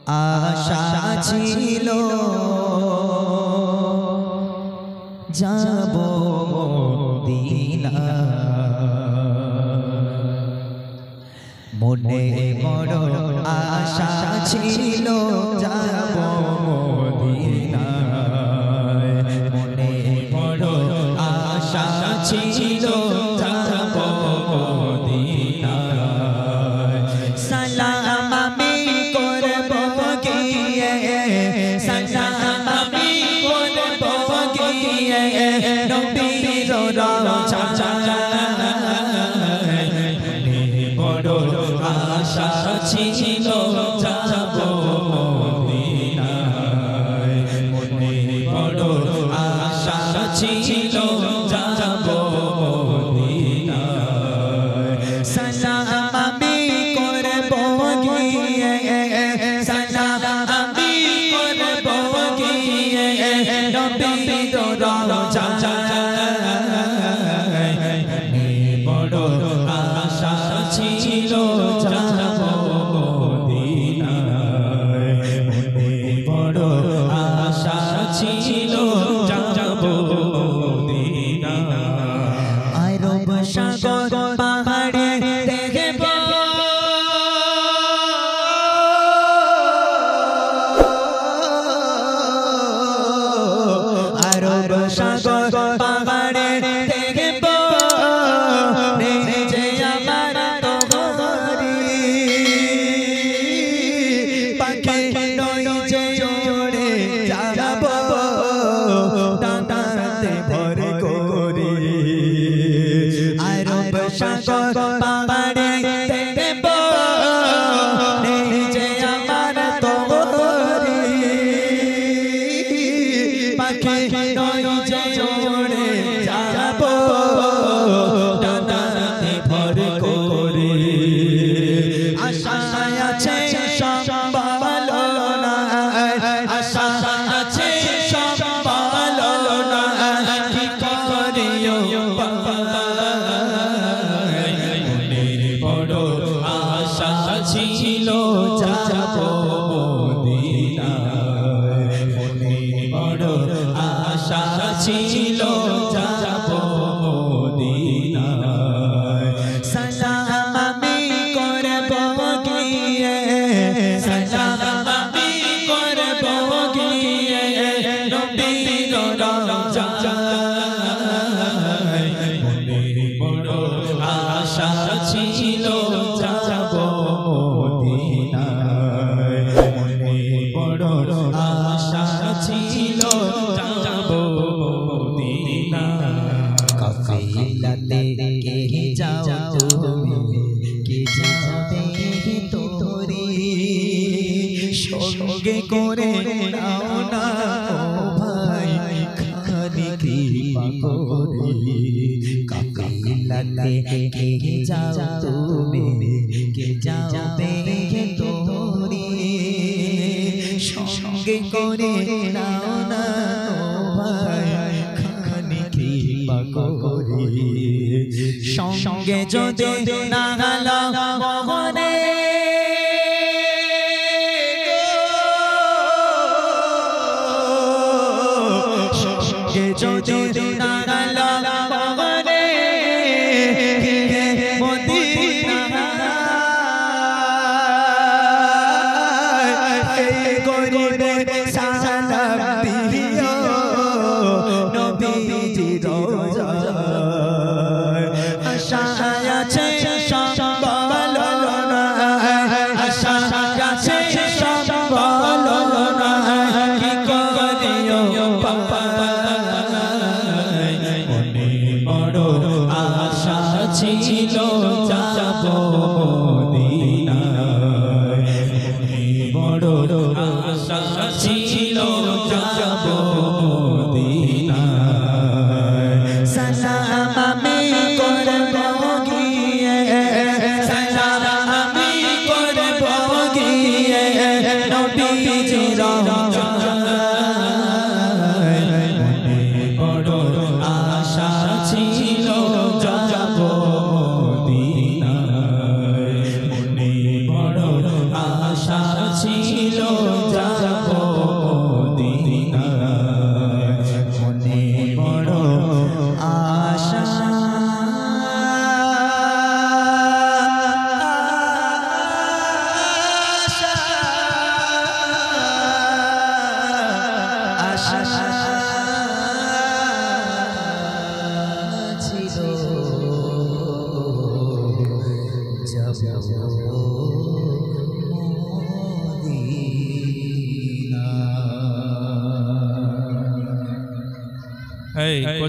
আশা ছিল যাব মদিনা মনে বড় আশা ছিল যাব মদিনা মনে বড় আশা ছিল যাব মদিনা সালাম আমি করব গিয়ে সালাম আমি করব গিয়ে নবীর রওজা বড় আশা ছিল যাব মদিনা মনে বড় আশা ছিল যাব মদিনা সালাম আমি করব গিয়ে সালাম আমি করব গিয়ে নবীর রওজা বড় আশা ছিল যাব মদিনা মনে বড় আশা ছিল যাব মদিনা আরব সাগর পাহাড়ে দেখব আরব সাগর পাহাড়ে দেখব সাগর পাহাড়ে দেখব যে আমার তোরে পাখি নয় যে ওড়ে যাব ডানাতে ভর করে আশা আছে সম্ভালো না আশা আছে সম্ভালো না কি করিও ছিল যাব মদিনা মনে বড় আশা ছিল যাব মদিনা সালাম আমি করব গিয়ে সালাম আমি করব গিয়ে নবীর রওজা মনে বড় আশা ছিল যাব মদিনা মনে বড় আশা ছিল যাব মদিনা কাফিলাতে কে যাও তুমি কে যাবে তোরে সঙ্গে করে নাও না ভাই খালি কৃপা করে কাফিলাতে কে যাও তুমি কে যাবে তোরে সঙ্গে করে নাও না ভাই খানি কৃপা করে সঙ্গে যদি না হলো মনে সঙ্গে যদি না হলো মনে মদিনা গরিবে সালাম দিও নবীজির রওজা আশা আছে সম্ভালো না আশা আছে সম্ভালো না কি করিও বাবা মনে বড় আশা ছিল যাব মদিনা মনে বড় আশা ছিল যাব মদিনা সালাম আমি করব গিয়ে সালাম আমি করব গিয়ে নবীজির রওজা মনে বড় আশা ছিল যাব মদিনা মনে বড় আশা ছিল ছিল যাব মদিনায় মনে বড় আশা Hey,